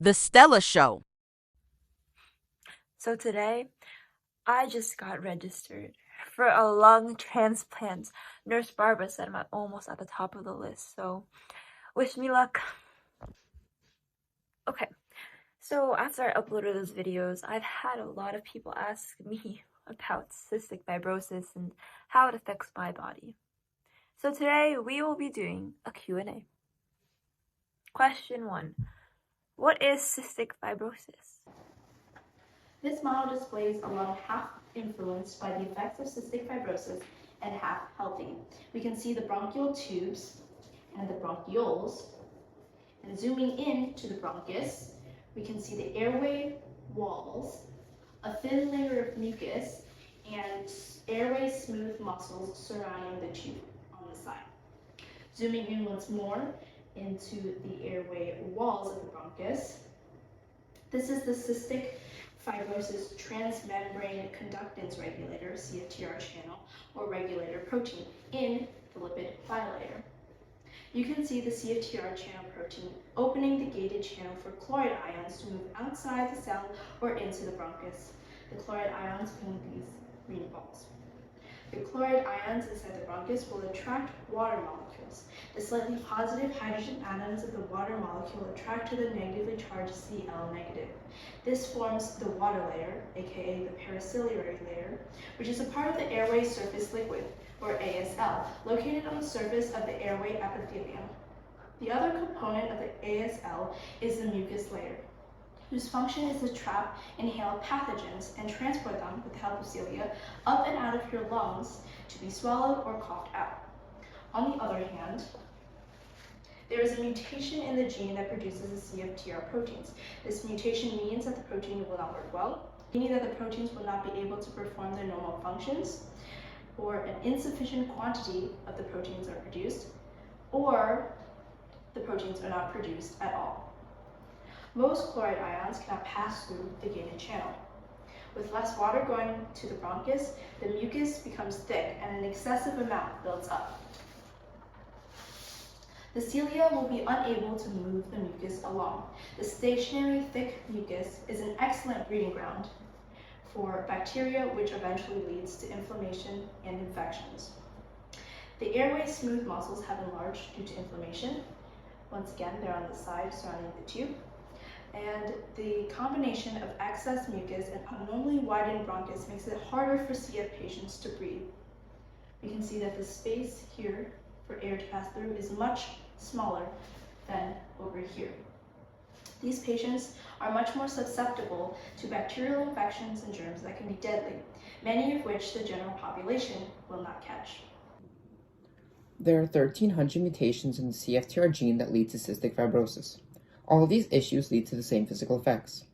The Stella Show. So today, I just got registered for a lung transplant. Nurse Barbara said I'm almost at the top of the list, so wish me luck. Okay, so after I uploaded those videos, I've had a lot of people ask me about cystic fibrosis and how it affects my body. So today, we will be doing a Q&A. Question 1. What is cystic fibrosis? This model displays a lung half influenced by the effects of cystic fibrosis and half healthy. We can see the bronchial tubes and the bronchioles. And zooming in to the bronchus, we can see the airway walls, a thin layer of mucus, and airway smooth muscles surrounding the tube on the side. Zooming in once more into the airway walls of the bronchus, this is the cystic fibrosis transmembrane conductance regulator, CFTR channel, or regulator protein in the lipid bilayer. You can see the CFTR channel protein opening the gated channel for chloride ions to move outside the cell or into the bronchus, the chloride ions being these green balls. The chloride ions inside the bronchus will attract water molecules. The slightly positive hydrogen atoms of the water molecule attract to the negatively charged Cl negative. This forms the water layer, aka the periciliary layer, which is a part of the airway surface liquid, or ASL, located on the surface of the airway epithelium. The other component of the ASL is the mucus layer, whose function is to trap inhaled pathogens and transport them, with the help of cilia, up and out of your lungs to be swallowed or coughed out. On the other hand, there is a mutation in the gene that produces the CFTR proteins. This mutation means that the protein will not work well, meaning that the proteins will not be able to perform their normal functions, or an insufficient quantity of the proteins are produced, or the proteins are not produced at all. Most chloride ions cannot pass through the gated channel. With less water going to the bronchus, the mucus becomes thick and an excessive amount builds up. The cilia will be unable to move the mucus along. The stationary thick mucus is an excellent breeding ground for bacteria, which eventually leads to inflammation and infections. The airway smooth muscles have enlarged due to inflammation. Once again, they're on the side surrounding the tube. And the combination of excess mucus and abnormally widened bronchus makes it harder for CF patients to breathe. We can see that the space here for air to pass through is much smaller than over here. These patients are much more susceptible to bacterial infections and germs that can be deadly, many of which the general population will not catch. There are 1,300 mutations in the CFTR gene that lead to cystic fibrosis. All of these issues lead to the same physical effects.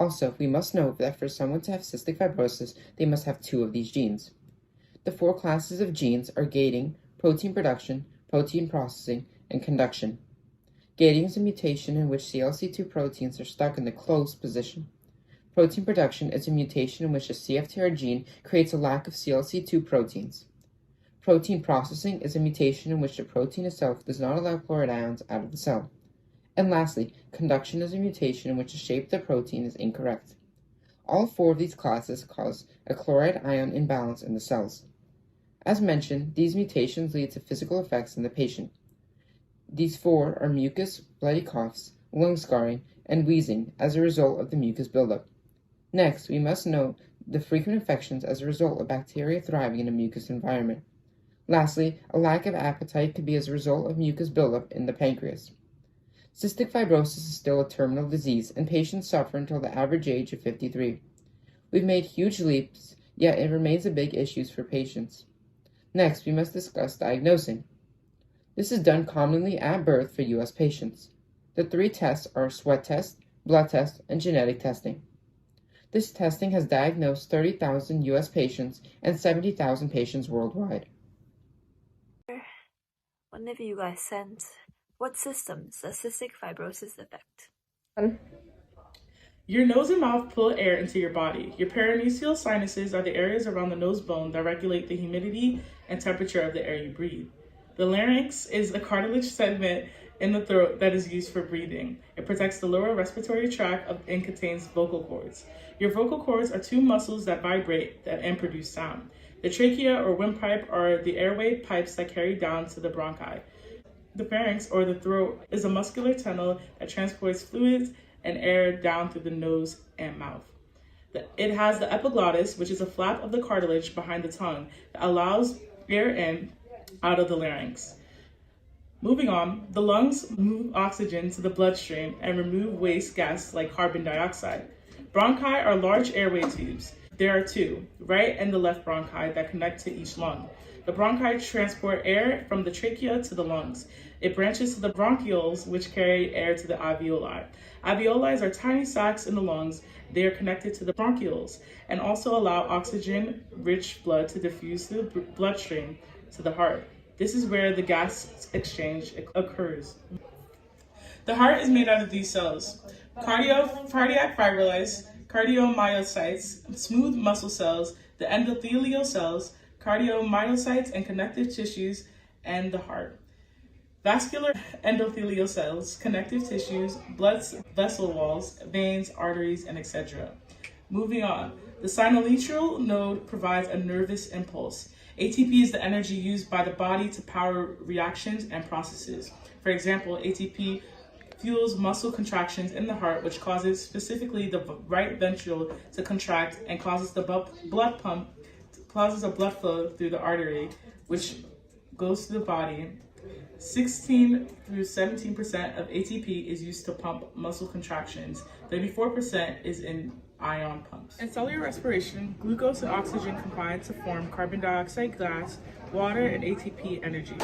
Also, we must note that for someone to have cystic fibrosis, they must have 2 of these genes. The 4 classes of genes are gating, protein production, protein processing, and conduction. Gating is a mutation in which CLC2 proteins are stuck in the closed position. Protein production is a mutation in which the CFTR gene creates a lack of CLC2 proteins. Protein processing is a mutation in which the protein itself does not allow chloride ions out of the cell. And lastly, conduction is a mutation in which the shape of the protein is incorrect. All 4 of these classes cause a chloride ion imbalance in the cells. As mentioned, these mutations lead to physical effects in the patient. These 4 are mucus, bloody coughs, lung scarring, and wheezing as a result of the mucus buildup. Next, we must note the frequent infections as a result of bacteria thriving in a mucus environment. Lastly, a lack of appetite could be as a result of mucus buildup in the pancreas. Cystic fibrosis is still a terminal disease, and patients suffer until the average age of 53. We've made huge leaps, yet it remains a big issue for patients. Next, we must discuss diagnosing. This is done commonly at birth for U.S. patients. The 3 tests are sweat test, blood test, and genetic testing. This testing has diagnosed 30,000 U.S. patients and 70,000 patients worldwide. Whenever you guys sent, what systems does cystic fibrosis affect? Your nose and mouth pull air into your body. Your paranasal sinuses are the areas around the nose bone that regulate the humidity and temperature of the air you breathe. The larynx is a cartilage segment in the throat that is used for breathing. It protects the lower respiratory tract and contains vocal cords. Your vocal cords are two muscles that vibrate and produce sound. The trachea or windpipe are the airway pipes that carry down to the bronchi. The pharynx, or the throat, is a muscular tunnel that transports fluids and air down through the nose and mouth. It has the epiglottis, which is a flap of the cartilage behind the tongue that allows air in out of the larynx. Moving on, the lungs move oxygen to the bloodstream and remove waste gas like carbon dioxide. Bronchi are large airway tubes. There are two, right and the left bronchi, that connect to each lung. The bronchi transport air from the trachea to the lungs. It branches to the bronchioles, which carry air to the alveoli. Alveoli are tiny sacs in the lungs. They are connected to the bronchioles and also allow oxygen-rich blood to diffuse through the bloodstream to the heart. This is where the gas exchange occurs. The heart is made out of these cells: cardiac fibrils, cardiomyocytes, smooth muscle cells, the endothelial cells, cardiomyocytes and connective tissues, and the heart. Vascular endothelial cells, connective tissues, blood vessel walls, veins, arteries, and etc. Moving on, the sinoatrial node provides a nervous impulse. ATP is the energy used by the body to power reactions and processes. For example, ATP fuels muscle contractions in the heart, which causes specifically the right ventricle to contract and causes a blood flow through the artery, which goes to the body. 16 through 17% of ATP is used to pump muscle contractions. 34% is in ion pumps. In cellular respiration, glucose and oxygen combine to form carbon dioxide gas, water, and ATP energy.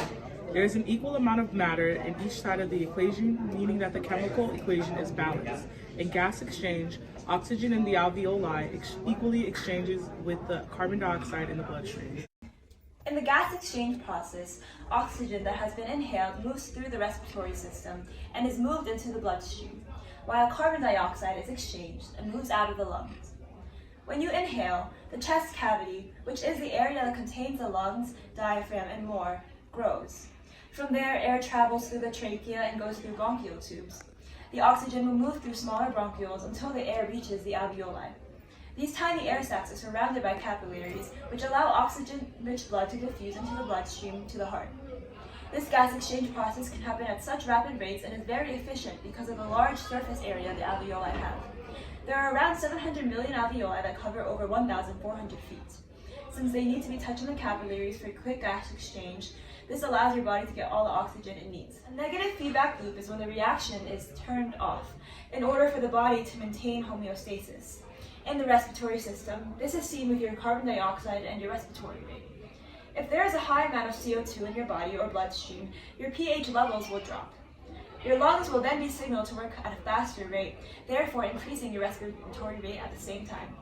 There is an equal amount of matter in each side of the equation, meaning that the chemical equation is balanced. In gas exchange, oxygen in the alveoli equally exchanges with the carbon dioxide in the bloodstream. In the gas exchange process, oxygen that has been inhaled moves through the respiratory system and is moved into the bloodstream, while carbon dioxide is exchanged and moves out of the lungs. When you inhale, the chest cavity, which is the area that contains the lungs, diaphragm, and more, grows. From there, air travels through the trachea and goes through bronchial tubes. The oxygen will move through smaller bronchioles until the air reaches the alveoli. These tiny air sacs are surrounded by capillaries, which allow oxygen-rich blood to diffuse into the bloodstream to the heart. This gas exchange process can happen at such rapid rates and is very efficient because of the large surface area the alveoli have. There are around 700 million alveoli that cover over 1,400 feet. Since they need to be touching the capillaries for quick gas exchange, this allows your body to get all the oxygen it needs. A negative feedback loop is when the reaction is turned off in order for the body to maintain homeostasis. In the respiratory system, this is seen with your carbon dioxide and your respiratory rate. If there is a high amount of CO2 in your body or bloodstream, your pH levels will drop. Your lungs will then be signaled to work at a faster rate, therefore increasing your respiratory rate at the same time.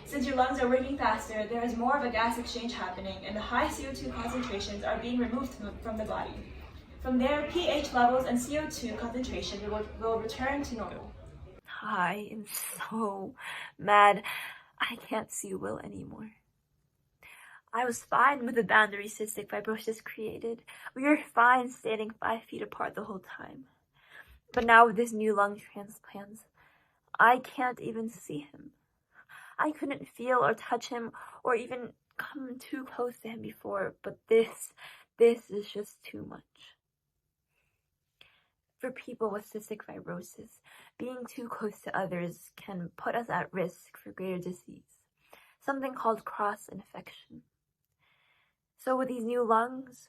Since your lungs are working faster, there is more of a gas exchange happening and the high CO2 concentrations are being removed from the body. From there, pH levels and CO2 concentration will return to normal. I am so mad. I can't see Will anymore. I was fine with the boundary cystic fibrosis created. We were fine standing 5 feet apart the whole time. But now with this new lung transplant, I can't even see him. I couldn't feel or touch him or even come too close to him before, but this is just too much. For people with cystic fibrosis, being too close to others can put us at risk for greater disease, something called cross-infection. So with these new lungs,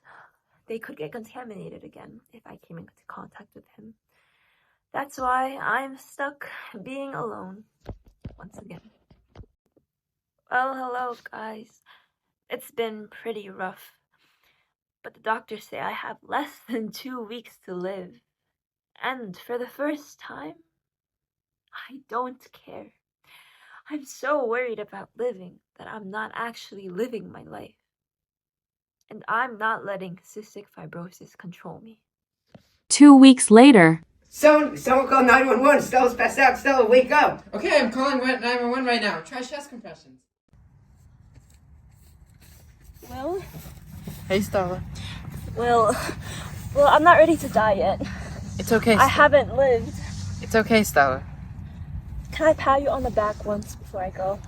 they could get contaminated again if I came into contact with him. That's why I'm stuck being alone once again. Well, hello guys. It's been pretty rough, but the doctors say I have less than 2 weeks to live. And for the first time, I don't care. I'm so worried about living that I'm not actually living my life. And I'm not letting cystic fibrosis control me. 2 weeks later. Someone call 911. Stella's passed out. Stella, wake up. Okay, I'm calling 911 right now. Try chest compressions. Well, Hey, Stella. well, I'm not ready to die yet. It's okay, I Stella. haven't lived. It's okay, Stella. Can I pat you on the back once before I go?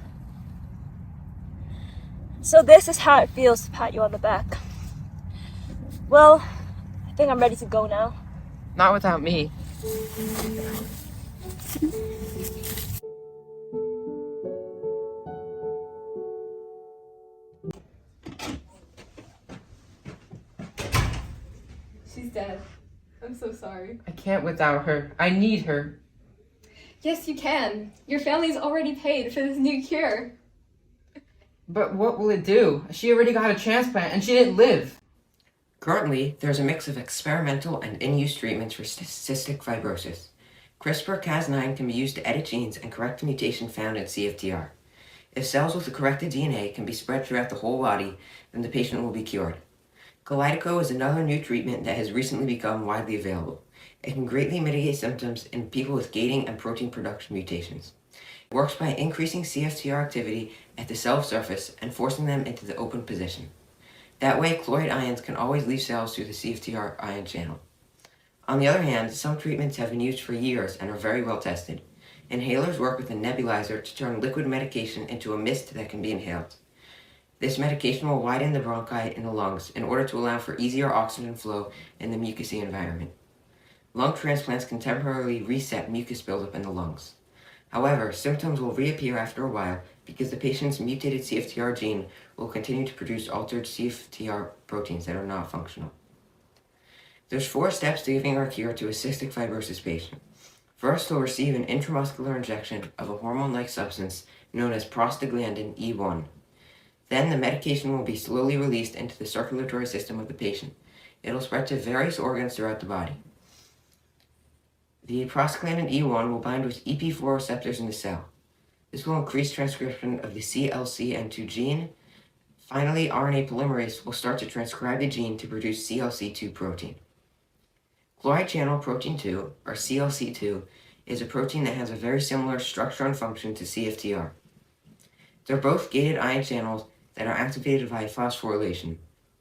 So this is how it feels to pat you on the back. Well, I think I'm ready to go now. Not without me. She's dead. I'm so sorry. I can't without her. I need her. Yes, you can. Your family's already paid for this new cure. But what will it do? She already got a transplant and she didn't live. Currently, there's a mix of experimental and in-use treatments for cystic fibrosis. CRISPR-Cas9 can be used to edit genes and correct the mutation found in CFTR. If cells with the corrected DNA can be spread throughout the whole body, then the patient will be cured. Kalydeco is another new treatment that has recently become widely available. It can greatly mitigate symptoms in people with gating and protein production mutations. It works by increasing CFTR activity at the cell surface and forcing them into the open position. That way, chloride ions can always leave cells through the CFTR ion channel. On the other hand, some treatments have been used for years and are very well tested. Inhalers work with a nebulizer to turn liquid medication into a mist that can be inhaled. This medication will widen the bronchi in the lungs in order to allow for easier oxygen flow in the mucousy environment. Lung transplants can temporarily reset mucus buildup in the lungs. However, symptoms will reappear after a while because the patient's mutated CFTR gene will continue to produce altered CFTR proteins that are not functional. There's 4 steps to giving our cure to a cystic fibrosis patient. First, they'll receive an intramuscular injection of a hormone-like substance known as prostaglandin E1. Then the medication will be slowly released into the circulatory system of the patient. It'll spread to various organs throughout the body. The prostaglandin E1 will bind with EP4 receptors in the cell. This will increase transcription of the CLCN2 gene. Finally, RNA polymerase will start to transcribe the gene to produce CLC2 protein. Chloride channel protein 2, or CLC2, is a protein that has a very similar structure and function to CFTR. They're both gated ion channels that are activated by phosphorylation.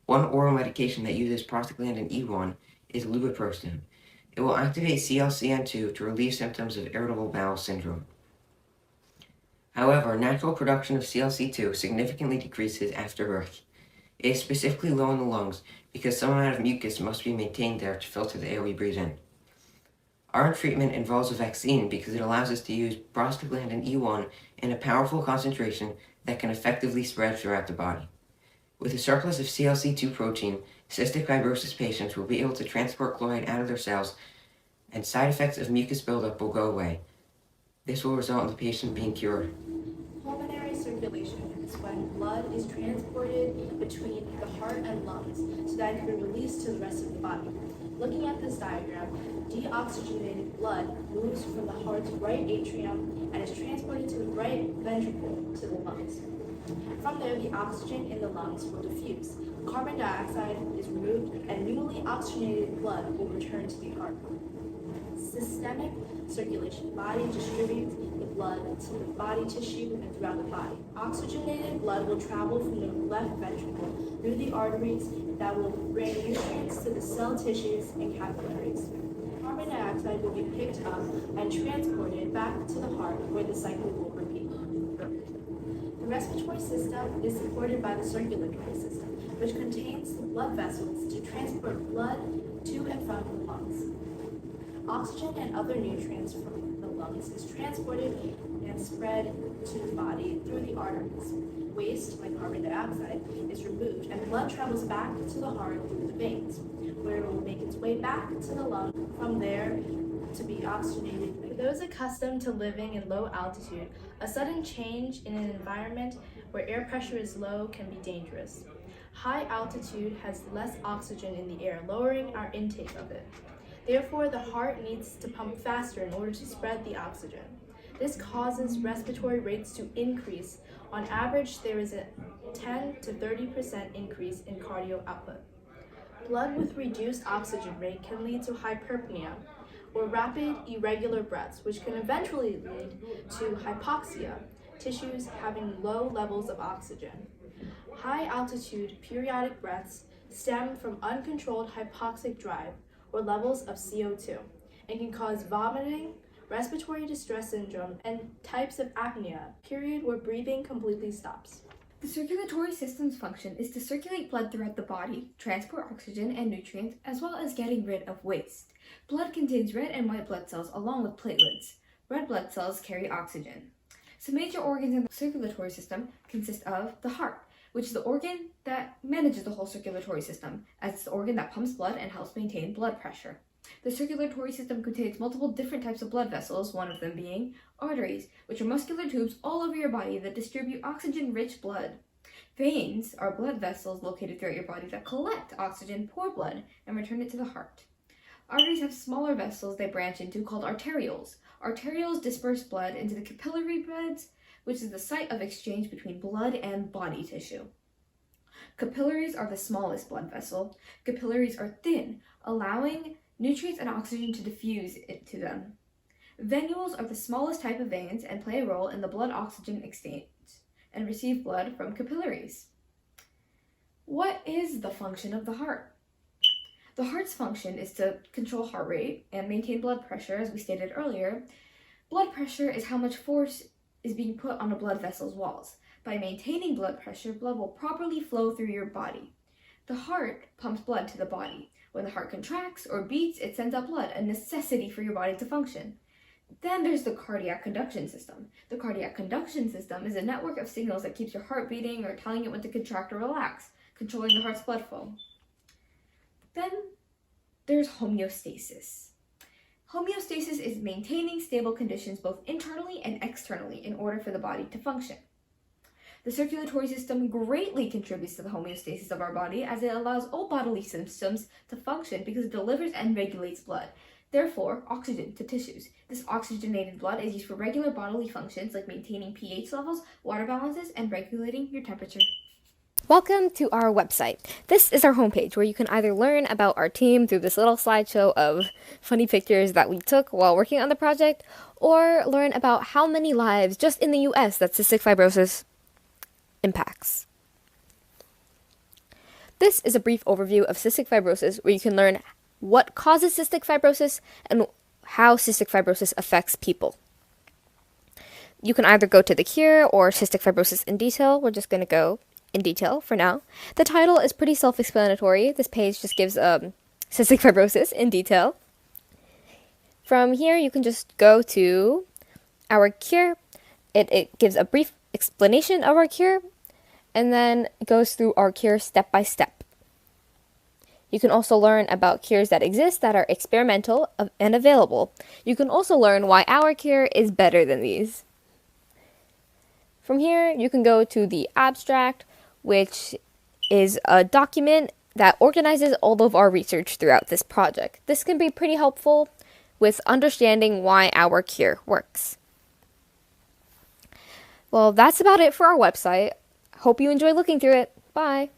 One oral medication that uses prostaglandin E1 is lubiprostone. It will activate CLCN2 to relieve symptoms of irritable bowel syndrome. However, natural production of CLC2 significantly decreases after birth. It is specifically low in the lungs because some amount of mucus must be maintained there to filter the air we breathe in. Our treatment involves a vaccine because it allows us to use prostaglandin E1 in a powerful concentration that can effectively spread throughout the body. With a surplus of CLC2 protein, cystic fibrosis patients will be able to transport chloride out of their cells, and side effects of mucus buildup will go away. This will result in the patient being cured. Pulmonary circulation is when blood is transported between the heart and lungs so that it can be released to the rest of the body. Looking at this diagram, deoxygenated blood moves from the heart's right atrium and is transported to the right ventricle to the lungs. From there, the oxygen in the lungs will diffuse. Carbon dioxide is removed and newly oxygenated blood will return to the heart. Systemic circulation. Body distributes the blood to the body tissue and throughout the body. Oxygenated blood will travel from the left ventricle through the arteries that will bring nutrients to the cell tissues and capillaries. Carbon dioxide will be picked up and transported back to the heart where the cycle will repeat. The respiratory system is supported by the circulatory system, which contains the blood vessels to transport blood to and from the lungs. Oxygen and other nutrients from the lungs is transported and spread to the body through the arteries. Waste, like carbon dioxide, is removed and blood travels back to the heart through the veins, where it will make its way back to the lung, from there to be oxygenated. For those accustomed to living in low altitude, a sudden change in an environment where air pressure is low can be dangerous. High altitude has less oxygen in the air, lowering our intake of it. Therefore, the heart needs to pump faster in order to spread the oxygen. This causes respiratory rates to increase. On average, there is a 10 to 30% increase in cardio output. Blood with reduced oxygen rate can lead to hyperpnea, or rapid, irregular breaths, which can eventually lead to hypoxia, tissues having low levels of oxygen. High-altitude periodic breaths stem from uncontrolled hypoxic drive, or levels of CO2. and can cause vomiting, respiratory distress syndrome, and types of apnea, period, where breathing completely stops. The circulatory system's function is to circulate blood throughout the body, transport oxygen and nutrients, as well as getting rid of waste. Blood contains red and white blood cells along with platelets. Red blood cells carry oxygen. Some major organs in the circulatory system consist of the heart, which is the organ that manages the whole circulatory system, as it's the organ that pumps blood and helps maintain blood pressure. The circulatory system contains multiple different types of blood vessels, one of them being arteries, which are muscular tubes all over your body that distribute oxygen-rich blood. Veins are blood vessels located throughout your body that collect oxygen-poor blood and return it to the heart. Arteries have smaller vessels they branch into called arterioles. Arterioles disperse blood into the capillary beds, which is the site of exchange between blood and body tissue. Capillaries are the smallest blood vessel. Capillaries are thin, allowing nutrients and oxygen to diffuse into them. Venules are the smallest type of veins and play a role in the blood oxygen exchange and receive blood from capillaries. What is the function of the heart? The heart's function is to control heart rate and maintain blood pressure, as we stated earlier. Blood pressure is how much force is being put on a blood vessel's walls. By maintaining blood pressure, blood will properly flow through your body. The heart pumps blood to the body. When the heart contracts or beats, it sends out blood, a necessity for your body to function. Then there's the cardiac conduction system. The cardiac conduction system is a network of signals that keeps your heart beating or telling it when to contract or relax, controlling the heart's blood flow. Then there's homeostasis. Homeostasis is maintaining stable conditions both internally and externally in order for the body to function. The circulatory system greatly contributes to the homeostasis of our body, as it allows all bodily systems to function because it delivers and regulates blood. Therefore, oxygen to tissues. This oxygenated blood is used for regular bodily functions like maintaining pH levels, water balances, and regulating your temperature. Welcome to our website. This is our homepage where you can either learn about our team through this little slideshow of funny pictures that we took while working on the project, or learn about how many lives just in the US that cystic fibrosis impacts. This is a brief overview of cystic fibrosis where you can learn what causes cystic fibrosis and how cystic fibrosis affects people. You can either go to the cure or cystic fibrosis in detail. We're just going to go in detail for now. The title is pretty self-explanatory. This page just gives cystic fibrosis in detail. From here, you can just go to our cure. It gives a brief explanation of our cure, and then goes through our cure step by step. You can also learn about cures that exist that are experimental and available. You can also learn why our cure is better than these. From here, you can go to the abstract, which is a document that organizes all of our research throughout this project. This can be pretty helpful with understanding why our cure works. Well, that's about it for our website. Hope you enjoy looking through it. Bye!